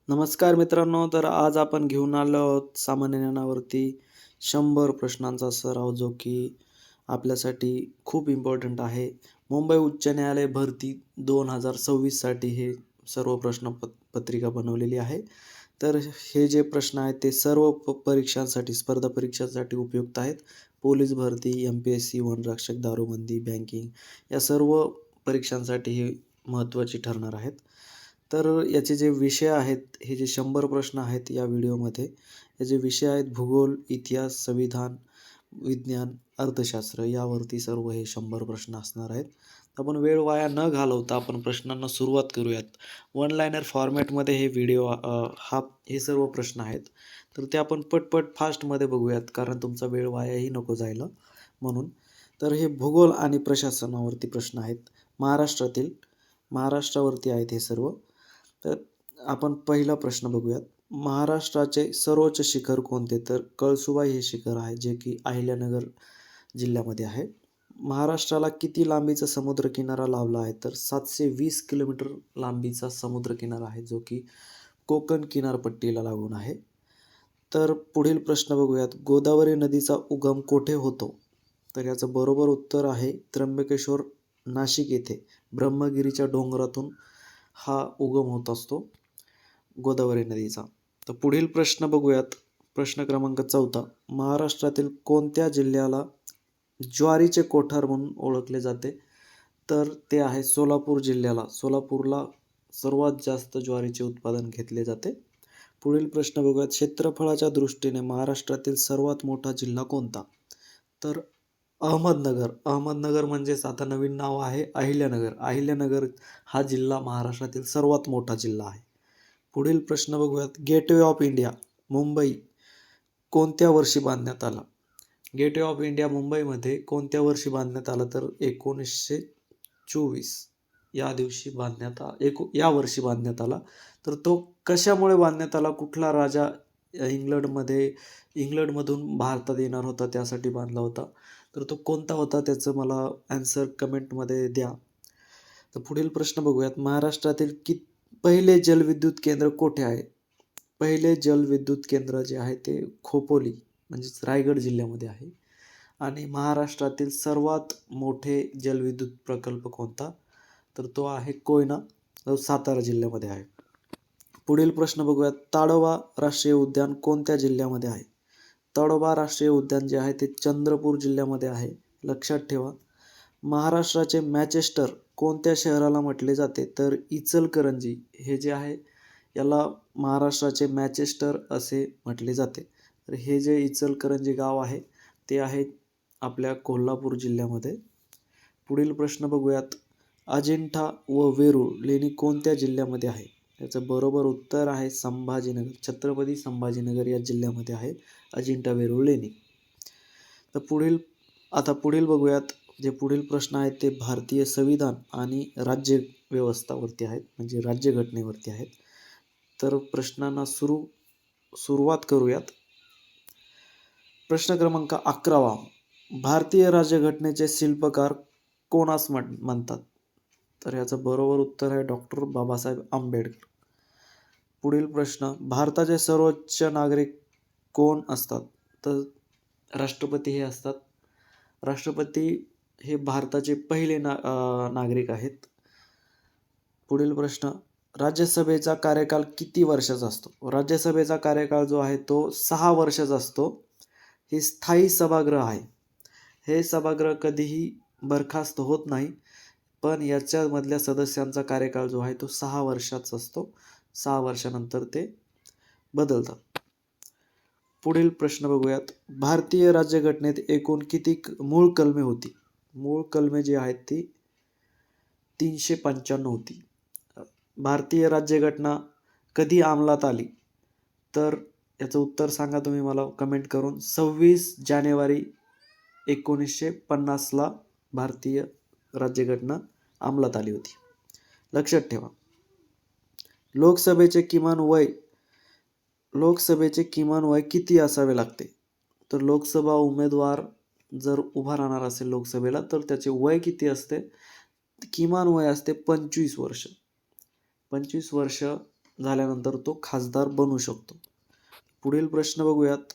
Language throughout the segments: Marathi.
नमस्कार मित्रांनो, तर आज आपण घेऊन आलो आहोत सामान्य ज्ञानावरती 100 प्रश्नांचा सराव, जो की आपल्यासाठी खूप इम्पॉर्टंट आहे. मुंबई उच्च न्यायालय भरती 2026 साठी हे सर्व पत्रिका बनवलेली आहे. तर हे जे प्रश्न आहेत ते सर्व परीक्षांसाठी, स्पर्धा परीक्षांसाठी उपयुक्त आहेत. पोलीस भरती, MPSC, वनरक्षक, दारूबंदी, बँकिंग या सर्व परीक्षांसाठी हे महत्त्वाची ठरणार आहेत. तर याचे जे विषय आहेत, हे जे 100 प्रश्न आहेत या व्हिडिओमध्ये, याचे विषय आहेत भूगोल, इतिहास, संविधान, विज्ञान, अर्थशास्त्र यावरती सर्व हे 100 प्रश्न असणार आहेत. आपण वेळ वाया न घालवता आपण प्रश्नांना सुरुवात करूयात. वन लाइनर फॉर्मॅटमध्ये हे व्हिडिओ हे सर्व प्रश्न आहेत. तर ते आपण पटपट फास्टमध्ये बघूयात, कारण तुमचा वेळ वायाही नको जायला म्हणून. तर हे भूगोल आणि प्रशासनावरती प्रश्न आहेत. महाराष्ट्रावरती आहेत हे सर्व. तर आपण पहिला प्रश्न बघूयात. महाराष्ट्राचे सर्वोच्च शिखर कोणते? तर कळसुबाई हे शिखर आहे, जे की अहिल्यानगर जिल्ह्यामध्ये आहे. महाराष्ट्राला किती लांबीचा समुद्रकिनारा लाभला आहे? तर 720 किलोमीटर लांबीचा समुद्रकिनारा आहे, जो की कोकण किनारपट्टीला लागून आहे. तर पुढील प्रश्न बघूयात. गोदावरी नदीचा उगम कोठे होतो? तर याचं बरोबर उत्तर आहे त्र्यंबकेश्वर, नाशिक येथे ब्रह्मगिरीच्या डोंगरातून हा उगम होत असतो गोदावरी नदीचा. तर पुढील प्रश्न बघूयात. प्रश्न क्रमांक 14. महाराष्ट्रातील कोणत्या जिल्ह्याला ज्वारीचे कोठार म्हणून ओळखले जाते? तर ते आहे सोलापूर जिल्ह्याला. सोलापूरला सर्वात जास्त ज्वारीचे उत्पादन घेतले जाते. पुढील प्रश्न बघूयात. क्षेत्रफळाच्या दृष्टीने महाराष्ट्रातील सर्वात मोठा जिल्हा कोणता? तर अहमदनगर. अहमदनगर म्हणजेच आता नवीन नाव आहे अहिल्यानगर. अहिल्यानगर हा जिल्हा महाराष्ट्रातील सर्वात मोठा जिल्हा आहे. पुढील प्रश्न बघूयात. गेटवे ऑफ इंडिया मुंबई कोणत्या वर्षी बांधण्यात आला? गेटवे ऑफ इंडिया मुंबईमध्ये कोणत्या वर्षी बांधण्यात आला? तर 1924 या दिवशी या वर्षी बांधण्यात आला. तर तो कशामुळे बांधण्यात आला? कुठला राजा इंग्लंडमधून भारतात येणार होता, त्यासाठी बांधला होता. तर तो कोणता होता, त्याचं मला ॲन्सर कमेंटमध्ये द्या. तर पुढील प्रश्न बघूयात. महाराष्ट्रातील पहिले जलविद्युत केंद्र कोठे आहे? पहिले जलविद्युत केंद्र जे आहे ते खोपोली म्हणजेच रायगड जिल्ह्यामध्ये आहे. आणि महाराष्ट्रातील सर्वात मोठे जलविद्युत प्रकल्प कोणता? तर तो आहे कोयना, जो सातारा जिल्ह्यामध्ये आहे. पुढील प्रश्न बघूयात. ताडोबा राष्ट्रीय उद्यान कोणत्या जिल्ह्यामध्ये आहे? ताडोबा राष्ट्रीय उद्यान जे आहे ते चंद्रपूर जिल्ह्यामध्ये आहे. लक्षात ठेवा. महाराष्ट्राचे मँचेस्टर कोणत्या शहराला म्हटले जाते? तर इचलकरंजी हे जे आहे याला महाराष्ट्राचे मँचेस्टर असे म्हटले जाते. तर हे जे इचलकरंजी गाव आहे ते आहे आपल्या कोल्हापूर जिल्ह्यामध्ये. पुढील प्रश्न बघूयात. अजिंठा व वेरूळ लेणी कोणत्या जिल्ह्यामध्ये आहे? याचं बरोबर उत्तर आहे संभाजीनगर. छत्रपती संभाजीनगर या जिल्ह्यामध्ये आहे अजिंठा वेरूळ लेणी. तर पुढील बघूयात. जे पुढील प्रश्न आहेत ते भारतीय संविधान आणि राज्य व्यवस्थावरती आहेत, म्हणजे राज्यघटनेवरती आहेत. तर प्रश्नांना सुरुवात करूयात. प्रश्न क्रमांक 11. भारतीय राज्यघटनेचे शिल्पकार कोणास म्हणतात? तर याचं बरोबर उत्तर आहे डॉक्टर बाबासाहेब आंबेडकर. पुढील प्रश्न. भारताचे सर्वोच्च नागरिक कोण असतात? तर राष्ट्रपती हे असतात. राष्ट्रपती हे भारताचे पहिले नागरिक आहेत. पुढील प्रश्न. राज्यसभेचा कार्यकाल किती वर्षाचा असतो? राज्यसभेचा कार्यकाळ जो आहे तो 6 वर्षाचा असतो. हे स्थायी सभागृह आहे. हे सभागृह कधीही बरखास्त होत नाही, पण याच्यामधल्या सदस्यांचा कार्यकाळ जो आहे तो 6 वर्षाचा असतो. 6 वर्षानंतर ते बदलतात. पुढील प्रश्न बघूयात. भारतीय राज्यघटनेत एकूण किती मूळ कलमे होती? मूळ कलमे जी आहेत ती 395 होती. भारतीय राज्यघटना कधी अंमलात आली? तर याचं उत्तर सांगा तुम्ही मला कमेंट करून. 26 जानेवारी 1950ला भारतीय राज्यघटना अंमलात आली होती. लक्षात ठेवा. लोकसभेचे किमान वय किती असावे लागते? तर लोकसभा उमेदवार जर उभा राहणार असेल लोकसभेला तर त्याचे वय किती असते? किमान वय असते 25 वर्ष. 25 वर्ष झाल्यानंतर तो खासदार बनू शकतो. पुढील प्रश्न बघूयात.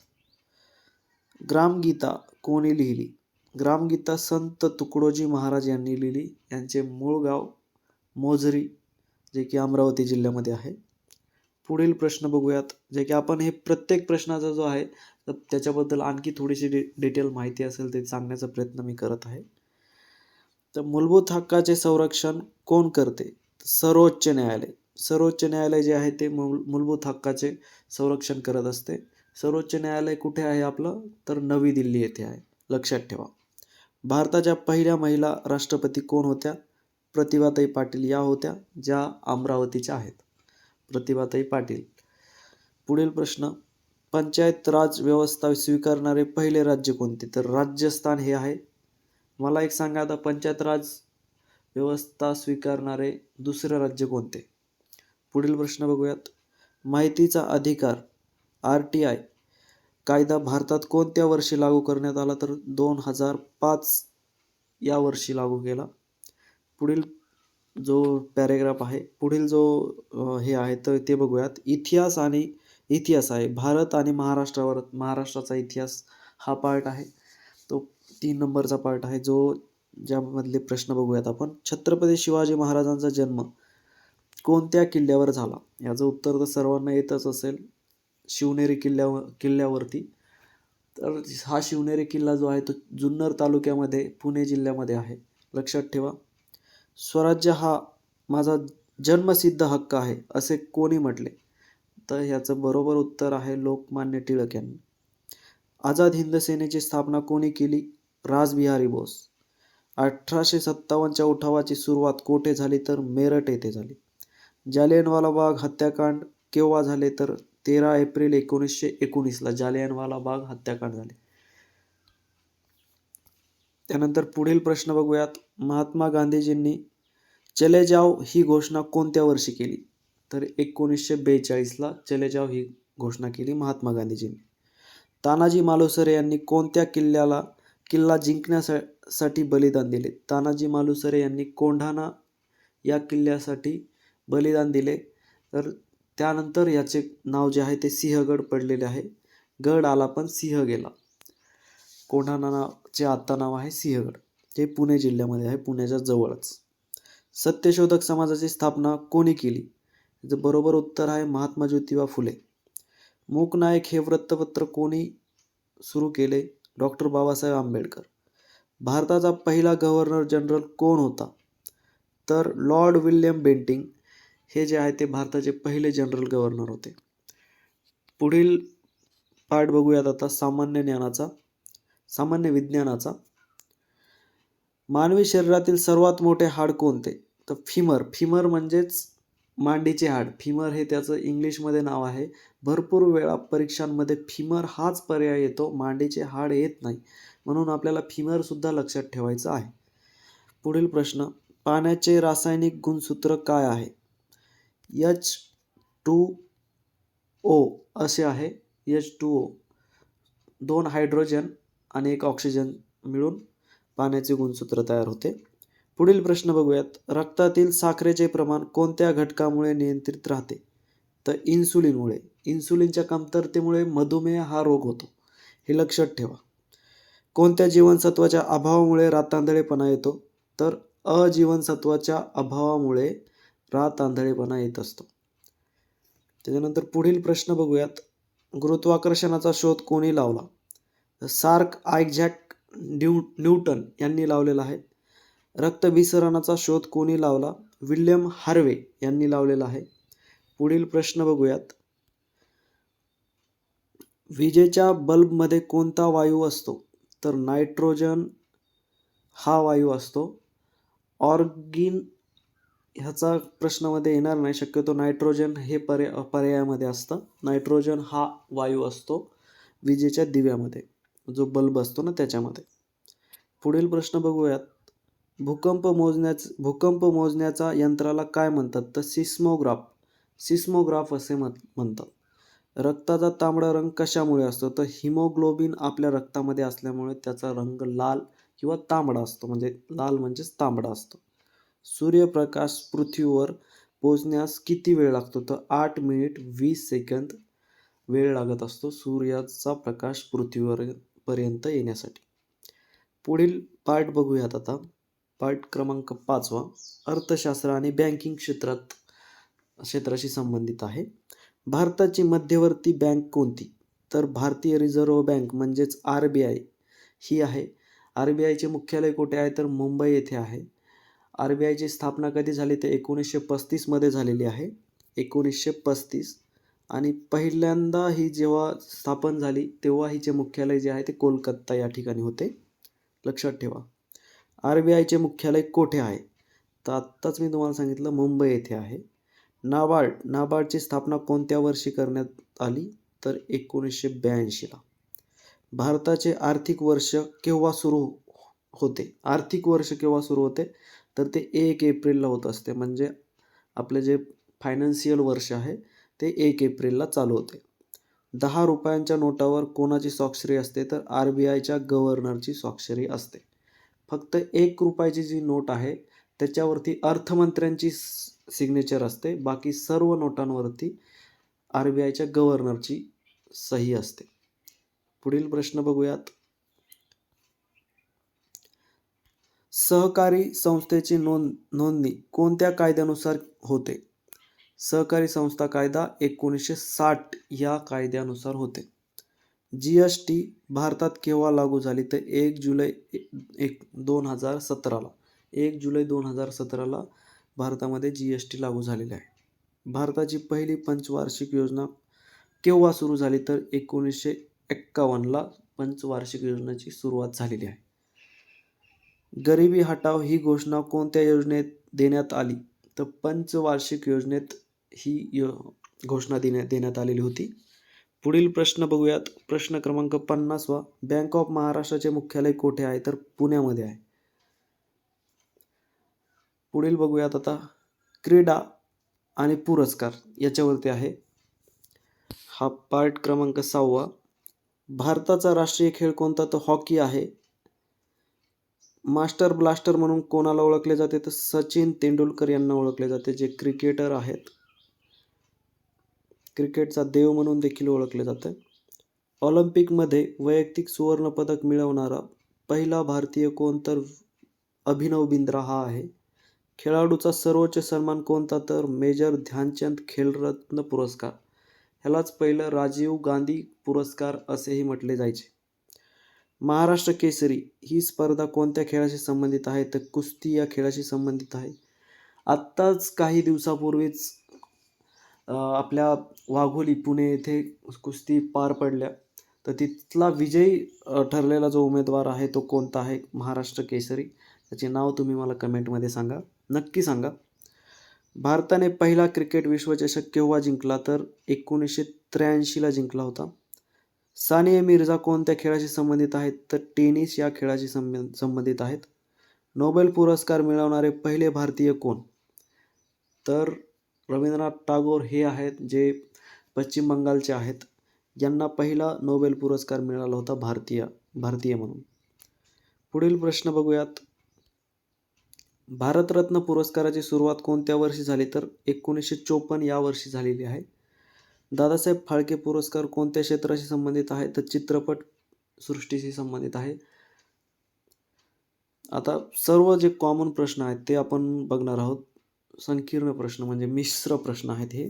ग्रामगीता कोणी लिहिली? ग्रामगीता संत तुकडोजी महाराज यांनी लिहिली. यांचे मूळ गाव मोझरी, जे की अमरावती जिल्ह्यामध्ये आहे. पुढील प्रश्न बघूयात, जे की आपण हे प्रत्येक प्रश्नाचा जो आहे तर त्याच्याबद्दल आणखी थोडीशी डिटेल माहिती असेल ते सांगण्याचा प्रयत्न मी करत आहे. तर मूलभूत हक्काचे संरक्षण कोण करते? सर्वोच्च न्यायालय. सर्वोच्च न्यायालय जे आहे ते मूलभूत हक्काचे संरक्षण करत असते. सर्वोच्च न्यायालय कुठे आहे आपलं? तर नवी दिल्ली येथे आहे, लक्षात ठेवा. भारताच्या पहिल्या महिला राष्ट्रपती कोण होत्या? प्रतिभाताई पाटील या होत्या, ज्या अमरावतीच्या आहेत. प्रतिभाताई पाटील. पुढील प्रश्न. पंचायत राज व्यवस्था स्वीकारणारे पहिले राज्य कोणते? तर राजस्थान हे आहे. मला एक सांगा, आता पंचायत राज व्यवस्था स्वीकारणारे दुसरे राज्य कोणते? पुढील प्रश्न बघूयात. माहितीचा अधिकार RTI कायदा भारतात कोणत्या वर्षी लागू करण्यात आला? तर 2005 या वर्षी लागू केला. पुढील जो पॅरेग्राफ आहे, पुढील जो हे आहे तर ते बघूयात. इतिहास आहे. भारत आणि महाराष्ट्राचा इतिहास हा पार्ट आहे. तो 3 नंबरचा पार्ट आहे, ज्यामधले प्रश्न बघूयात आपण. छत्रपती शिवाजी महाराजांचा जन्म कोणत्या किल्ल्यावर झाला? याचं उत्तर तर सर्वांना येतच असेल, शिवनेरी किल्ल्यावरती. तर हा शिवनेरी किल्ला जो आहे तो जुन्नर तालुक्यामध्ये पुणे जिल्ह्यामध्ये आहे, लक्षात ठेवा. स्वराज्य हा माझा जन्मसिद्ध हक्क आहे असे कोणी म्हटले? तर ह्याचं बरोबर उत्तर आहे लोकमान्य टिळक यांनी. आझाद हिंद सेनेची स्थापना कोणी केली? रासबिहारी बोस. 1857च्या उठावाची सुरुवात कोठे झाली? तर मेरठ येथे झाली. जालियनवाला बाग हत्याकांड केव्हा झाले? तर 13 एप्रिल 1919ला जालियनवाला बाग हत्याकांड झाले. त्यानंतर पुढील प्रश्न बघूयात. महात्मा गांधीजींनी चले जाओ ही घोषणा कोणत्या वर्षी केली? तर 1942ला चले जाओ ही घोषणा केली महात्मा गांधीजींनी. तानाजी मालुसरे यांनी कोणत्या किल्ला जिंकण्यासाठी बलिदान दिले? तानाजी मालुसरे यांनी कोंढाणा या किल्ल्यासाठी बलिदान दिले. तर त्यानंतर याचे नाव जे आहे ते सिंहगड पडलेले आहे. गड आला पण सिंह गेला. कोंढाणाचे आता नाव आहे सिंहगड, जे पुणे जिल्ह्यामध्ये आहे, पुण्याच्या जवळच. सत्यशोधक समाजाची स्थापना कोणी केली? याचं बरोबर उत्तर आहे महात्मा ज्योतिबा फुले. मूकनायक हे वृत्तपत्र कोणी सुरू केले? डॉक्टर बाबासाहेब आंबेडकर. भारताचा पहिला गव्हर्नर जनरल कोण होता? तर लॉर्ड विल्यम बेंटिंक हे जे आहे ते भारताचे पहिले जनरल गव्हर्नर होते. पुढील पार्ट बघूयात आता सामान्य विज्ञानाचा. मानवी शरीरातील सर्वात मोठे हाड कोणते? तर फिमर म्हणजेच मांडीचे हाड. फिमर हे त्याचं इंग्लिशमध्ये नाव आहे. भरपूर वेळा परीक्षांमध्ये फिमर हाच पर्याय येतो, मांडीचे हाड येत नाही, म्हणून आपल्याला फिमर सुद्धा लक्षात ठेवायचं आहे. पुढील प्रश्न. पाण्याचे रासायनिक गुणसूत्र काय आहे? H2O असे आहे. H2O 2 हायड्रोजन आणि 1 ऑक्सिजन मिळून पाण्याचे गुणसूत्र तयार होते. पुढील प्रश्न बघूयात. रक्तातील साखरेचे प्रमाण कोणत्या घटकामुळे नियंत्रित राहते? तर इन्सुलिनमुळे. इन्सुलिनच्या कमतरतेमुळे मधुमेह हा रोग होतो, हे लक्षात ठेवा. कोणत्या जीवनसत्वाच्या अभावामुळे रातआंधळेपणा येतो? तर अजीवनसत्वाच्या अभावामुळे रातआंधळेपणा येत असतो. त्याच्यानंतर पुढील प्रश्न बघूयात. गुरुत्वाकर्षणाचा शोध कोणी लावला? सार्क आयझॅक न्यूटन यांनी लावलेला आहे. रक्तभिसरणाचा शोध कोणी लावला? विल्यम हार्वे यांनी लावलेला आहे. पुढील प्रश्न बघूयात. विजेच्या बल्बमध्ये कोणता वायू असतो? तर नायट्रोजन हा वायू असतो. ऑर्गिन ह्याचा प्रश्नामध्ये येणार नाही, शक्यतो नायट्रोजन हे पर्यायामध्ये असतं. नायट्रोजन हा वायू असतो विजेच्या दिव्यामध्ये, जो बल्ब असतो ना त्याच्यामध्ये. पुढील प्रश्न बघूयात. भूकंप मोजण्याचा यंत्राला काय म्हणतात? तर सिस्मोग्राफ असे म्हणतात. रक्ताचा तांबडा रंग कशामुळे असतो? तर हिमोग्लोबिन आपल्या रक्तामध्ये असल्यामुळे त्याचा रंग लाल किंवा तांबडा असतो, म्हणजे लाल म्हणजेच तांबडा असतो. सूर्यप्रकाश पृथ्वीवर पोहोचण्यास किती वेळ लागतो? तर 8 मिनिट 20 सेकंद वेळ लागत असतो सूर्याचा प्रकाश पृथ्वीवर पर्यंत येण्यासाठी. पुढील पार्ट बघूयात आता. पार्ट क्रमांक 5वा अर्थशास्त्र आणि बँकिंग क्षेत्राशी संबंधित आहे. भारताची मध्यवर्ती बँक कोणती? तर भारतीय रिझर्व्ह बँक म्हणजेच RBI ही आहे. RBIचे मुख्यालय कुठे आहे? तर मुंबई येथे आहे. RBIची स्थापना कधी झाली? ते 1935 मध्ये झालेली आहे. 1935 आणि पहिल्यांदा ही जेव्हा स्थापन झाली तेव्हा हिचे मुख्यालय जे आहे ते कोलकाता या ठिकाणी होते. लक्षात ठेवा. RBIचे मुख्यालय कोठे आहे? तर आत्ताच मी तुम्हाला सांगितलं मुंबई येथे आहे. नाबार्डची स्थापना कोणत्या वर्षी करण्यात आली? तर 1982 ला. भारताचे आर्थिक वर्ष केव्हा सुरू होते? तर ते 1 एप्रिलला होत असते. म्हणजे आपले जे फायनान्शियल वर्ष आहे ते 1 एप्रिलला चालू होते. 10 रुपयांच्या नोटावर कोणाची स्वाक्षरी असते? तर RBIच्या गव्हर्नरची स्वाक्षरी असते. फक्त 1 रुपयाची जी नोट आहे त्याच्यावरती अर्थमंत्र्यांची सिग्नेचर असते. बाकी सर्व नोटांवरती RBIच्या गव्हर्नरची सही असते. पुढील प्रश्न बघूयात. सहकारी संस्थेची नोंदणी कोणत्या कायद्यानुसार होते? सहकारी संस्था कायदा 1960 या कायद्यानुसार होते. GST भारतात केव्हा लागू झाली? तर 1 जुलै 2017ला. 1 जुलै 2017ला भारतामध्ये GST लागू झालेली आहे. भारताची पहिली पंचवार्षिक योजना केव्हा सुरू झाली? तर 1951ला पंचवार्षिक योजनेची सुरुवात झालेली आहे. गरिबी हटाव ही घोषणा कोणत्या योजनेत देण्यात आली? तर पंचवार्षिक योजनेत ही घोषणा देण्यात आलेली होती. पुढील प्रश्न बघूयात. प्रश्न क्रमांक 50वा. बँक ऑफ महाराष्ट्राचे मुख्यालय कोठे आहे? तर पुण्यामध्ये आहे. पुढील बघूयात आता. क्रीडा आणि पुरस्कार याच्यावरती आहे. हा पार्ट क्रमांक 6वा. भारताचा राष्ट्रीय खेळ कोणता? तर हॉकी आहे. मास्टर ब्लास्टर म्हणून कोणाला ओळखले जाते? तर सचिन तेंडुलकर यांना ओळखले जाते, जे क्रिकेटर आहेत. क्रिकेटचा देव म्हणून देखील ओळखले जाते. ऑलिम्पिकमध्ये वैयक्तिक सुवर्ण पदक मिळवणारा पहिला भारतीय कोण? तर अभिनव बिंद्रा हा आहे. खेळाडूचा सर्वोच्च सन्मान कोणता? तर मेजर ध्यानचंद खेलरत्न पुरस्कार. ह्यालाच पहिलं राजीव गांधी पुरस्कार असेही म्हटले जायचे. महाराष्ट्र केसरी ही स्पर्धा कोणत्या खेळाशी संबंधित आहे? तर कुस्ती या खेळाशी संबंधित आहे. आत्ताच काही दिवसापूर्वीच आपल्या वाघोली पुणे येथे कुस्ती पार पडल्या. तर तिथला विजयी ठरलेला जो उमेदवार आहे तो कोणता आहे महाराष्ट्र केसरी? त्याचे नाव तुम्ही मला कमेंटमध्ये सांगा, नक्की सांगा. भारताने पहिला क्रिकेट विश्वचषक केव्हा जिंकला? तर 1983ला जिंकला होता. सानिया मिर्झा कोणत्या खेळाशी संबंधित आहेत? तर टेनिस या खेळाशी संबंधित आहेत. नोबेल पुरस्कार मिळवणारे पहिले भारतीय कोण? तर रवींद्रनाथ टागोर हे आहेत, जे पश्चिम बंगालचे आहेत. यांना पहिला नोबेल पुरस्कार मिळाला होता भारतीय म्हणून. पुढील प्रश्न बघूयात. भारतरत्न पुरस्काराची सुरुवात कोणत्या वर्षी झाली? तर 1954 या वर्षी झालेली आहे. दादासाहेब फाळके पुरस्कार कोणत्या क्षेत्राशी संबंधित आहे? तर चित्रपट सृष्टीशी संबंधित आहे. आता सर्व जे कॉमन प्रश्न आहेत ते आपण बघणार आहोत. संकीर्ण प्रश्न म्हणजे मिश्र प्रश्न आहेत हे.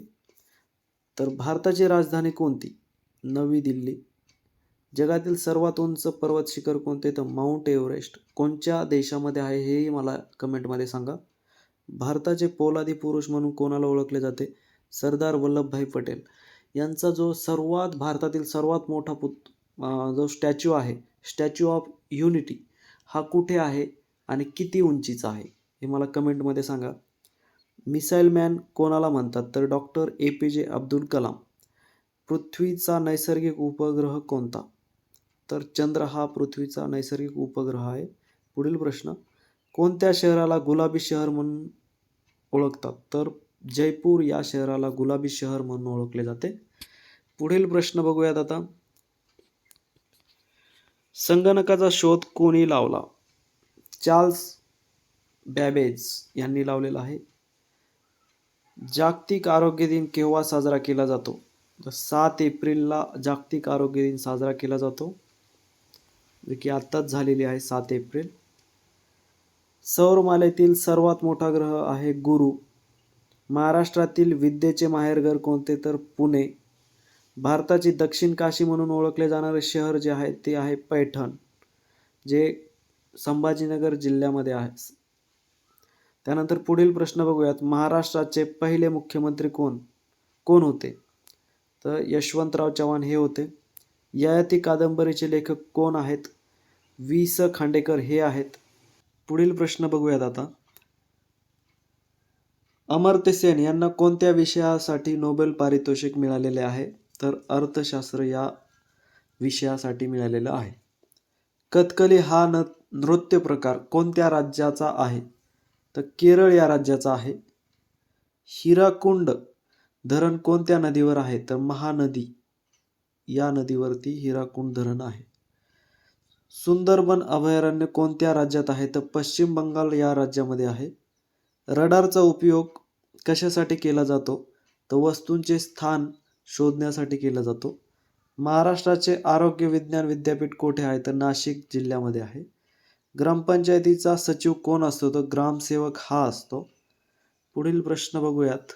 तर भारताची राजधानी कोणती? नवी दिल्ली. जगातील सर्वात उंच पर्वत शिखर कोणते? तर माउंट एव्हरेस्ट. कोणत्या देशामध्ये आहे हेही मला कमेंटमध्ये सांगा. भारताचे पोलादी पुरुष म्हणून कोणाला ओळखले जाते? सरदार वल्लभभाई पटेल. यांचा जो भारतातील सर्वात मोठा जो स्टॅच्यू आहे, स्टॅच्यू ऑफ युनिटी, हा कुठे आहे आणि किती उंचीचा आहे हे मला कमेंटमध्ये सांगा. मिसाईल मॅन कोणाला म्हणतात? तर डॉक्टर APJ अब्दुल कलाम. पृथ्वीचा नैसर्गिक उपग्रह कोणता? तर चंद्र हा पृथ्वीचा नैसर्गिक उपग्रह आहे. पुढील प्रश्न. कोणत्या शहराला गुलाबी शहर म्हणून ओळखतात? तर जयपूर या शहराला गुलाबी शहर म्हणून ओळखले जाते. पुढील प्रश्न बघूयात आता. संगणकाचा शोध कोणी लावला? चार्ल्स बॅबेज यांनी लावलेला आहे. जागतिक आरोग्य दिन केव्हा साजरा केला जातो? तर 7 एप्रिलला जागतिक आरोग्य दिन साजरा केला जातो, जे की आत्ताच झालेली आहे 7 एप्रिल. सौरमालेतील सर्वात मोठा ग्रह आहे गुरु. महाराष्ट्रातील विद्येचे माहेरघर कोणते? तर पुणे. भारताची दक्षिण काशी म्हणून ओळखले जाणारे शहर जे आहे ते आहे पैठण, जे संभाजीनगर जिल्ह्यामध्ये आहे. त्यानंतर पुढील प्रश्न बघूयात. महाराष्ट्राचे पहिले मुख्यमंत्री कोण कोण होते? तर यशवंतराव चव्हाण हे होते. ययाती कादंबरीचे लेखक कोण आहेत? वि. स. खांडेकर हे आहेत. पुढील प्रश्न बघूयात आता. अमर्त्य सेन यांना कोणत्या विषयासाठी नोबेल पारितोषिक मिळालेले आहे? तर अर्थशास्त्र या विषयासाठी मिळालेलं आहे. कथकली हा नृत्य प्रकार कोणत्या राज्याचा आहे? तर केरळ या राज्याचा आहे. हिराकुंड धरण कोणत्या नदीवर आहे? तर महानदी या नदीवरती हिराकुंड धरण आहे. सुंदरबन अभयारण्य कोणत्या राज्यात आहे? तर पश्चिम बंगाल या राज्यामध्ये आहे. रडारचा उपयोग कशासाठी केला जातो? तर वस्तूंचे स्थान शोधण्यासाठी केला जातो. महाराष्ट्राचे आरोग्य विज्ञान विद्यापीठ कोठे आहे? तर नाशिक जिल्ह्यामध्ये आहे. ग्रामपंचायतीचा सचिव कोण असतो? तर ग्रामसेवक हा असतो. पुढील प्रश्न बघूयात.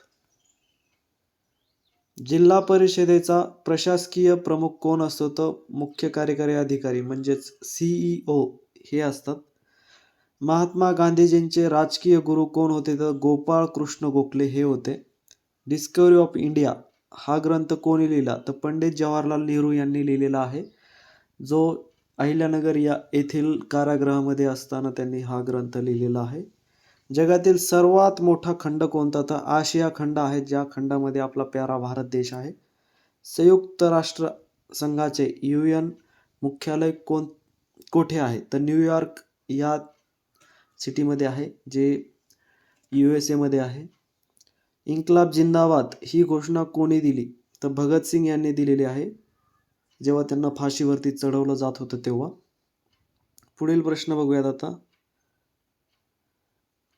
जिल्हा परिषदेचा प्रशासकीय प्रमुख कोण असतो? तर मुख्य कार्यकारी अधिकारी म्हणजेच CEO हे असतात. महात्मा गांधीजींचे राजकीय गुरु कोण होते? तर गोपाळ कृष्ण गोखले हे होते. डिस्कवरी ऑफ इंडिया हा ग्रंथ कोणी लिहिला? तर पंडित जवाहरलाल नेहरू यांनी लिहिलेला आहे, जो अहिल्यानगर या येथील कारागृहामध्ये असताना त्यांनी हा ग्रंथ लिहिलेला आहे. जगातील सर्वात मोठा खंड कोणता? तर आशिया खंड आहे, ज्या खंडामध्ये आपला प्यारा भारत देश आहे. संयुक्त राष्ट्र संघाचे UN मुख्यालय कोठे आहे? तर न्यूयॉर्क या सिटीमध्ये आहे, जे USA मध्ये आहे. इन्कलाब जिंदाबाद ही घोषणा कोणी दिली? तर भगतसिंग यांनी दिलेली आहे, जेव्हा त्यांना फाशीवरती चढवलं जात होतं तेव्हा. पुढील प्रश्न बघूयात आता.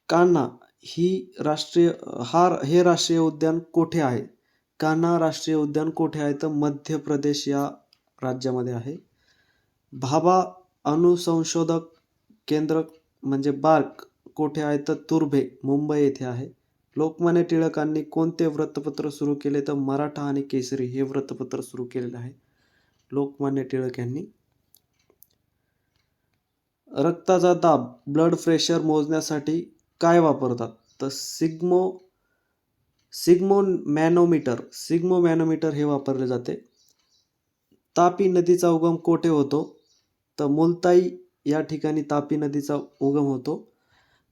कान्हा हे राष्ट्रीय उद्यान कोठे आहे? कान्हा राष्ट्रीय उद्यान कोठे आहे? तर मध्य प्रदेश या राज्यामध्ये आहे. भाभा अणुसंशोधक केंद्र म्हणजे बार्क कोठे आहे? तर तुर्भे मुंबई येथे आहे. लोकमान्य टिळकांनी कोणते वृत्तपत्र सुरू केले? तर मराठा आणि केसरी हे वृत्तपत्र सुरू केलेले आहे लोकमान्य टिळक यांनी. रक्ताचा दाब ब्लड प्रेशर मोजण्यासाठी काय वापरतात? तर सिग्मोमॅनोमीटर हे वापरले जाते. तापी नदीचा उगम कोठे होतो? तर मुलताई या ठिकाणी तापी नदीचा उगम होतो,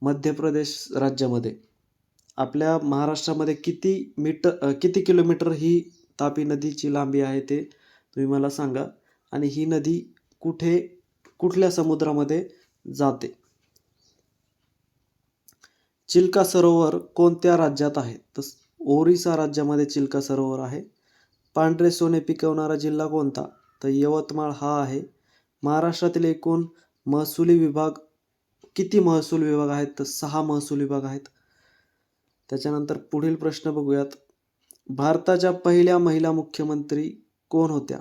मध्य प्रदेश राज्यामध्ये. आपल्या महाराष्ट्रामध्ये किती किलोमीटर ही तापी नदीची लांबी आहे ते तुम्ही मला सांगा, आणि ही नदी कुठल्या समुद्रामध्ये जाते? चिल्का सरोवर कोणत्या राज्यात आहे? तर ओरिसा राज्यामध्ये चिल्का सरोवर आहे. पांढरे सोने पिकवणारा जिल्हा कोणता? तर यवतमाळ हा आहे. महाराष्ट्रातील एकूण किती महसूल विभाग आहेत? तर 6 महसूल विभाग आहेत. त्याच्यानंतर पुढील प्रश्न बघूयात. भारताच्या पहिल्या महिला मुख्यमंत्री कोण होत्या?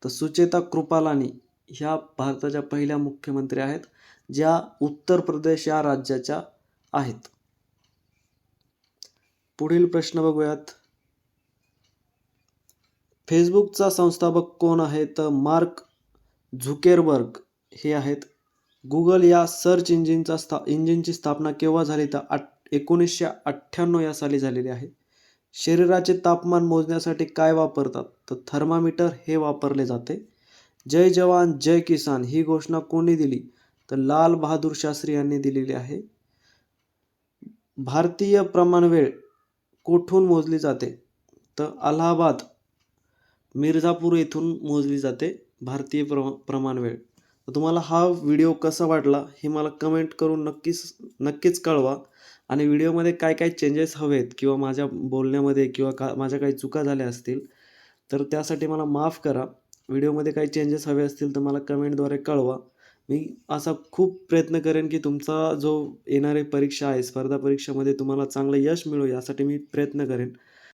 तर सुचेता कृपालानी ह्या भारताच्या पहिल्या मुख्यमंत्री आहेत, ज्या उत्तर प्रदेश या राज्याच्या आहेत. पुढील प्रश्न बघूयात. फेसबुकचा संस्थापक कोण आहे? तर मार्क झुकेरबर्ग हे आहेत. गुगल या सर्च इंजिनची स्थापना केव्हा झाली? तर 1998 या साली झालेली आहे. शरीराचे तापमान मोजण्यासाठी काय वापरतात? तर थर्मामीटर हे वापरले जाते. जय जवान जय किसान ही घोषणा कोणी दिली? तर लाल बहादूर शास्त्री यांनी दिलेली आहे. भारतीय प्रमाणवेळ कुठून मोजली जाते? तर अलाहाबाद मिर्झापूर येथून मोजली जाते भारतीय प्रमाणवेळ. तर तुम्हाला हा व्हिडिओ कसा वाटला हे मला कमेंट करून नक्कीच कळवा. आणि व्हिडिओमध्ये काय काय चेंजेस हवेत किंवा माझ्या बोलण्यामध्ये किंवा माझ्या काही चुका झाल्या असतील तर त्यासाठी मला माफ करा. व्हिडिओमध्ये काही चेंजेस हवे असतील तर मला कमेंटद्वारे कळवा. मी असा खूप प्रयत्न करेन, की तुमचा जो येणारी परीक्षा आहे, स्पर्धा परीक्षामध्ये तुम्हाला चांगलं यश मिळो यासाठी मी प्रयत्न करेन.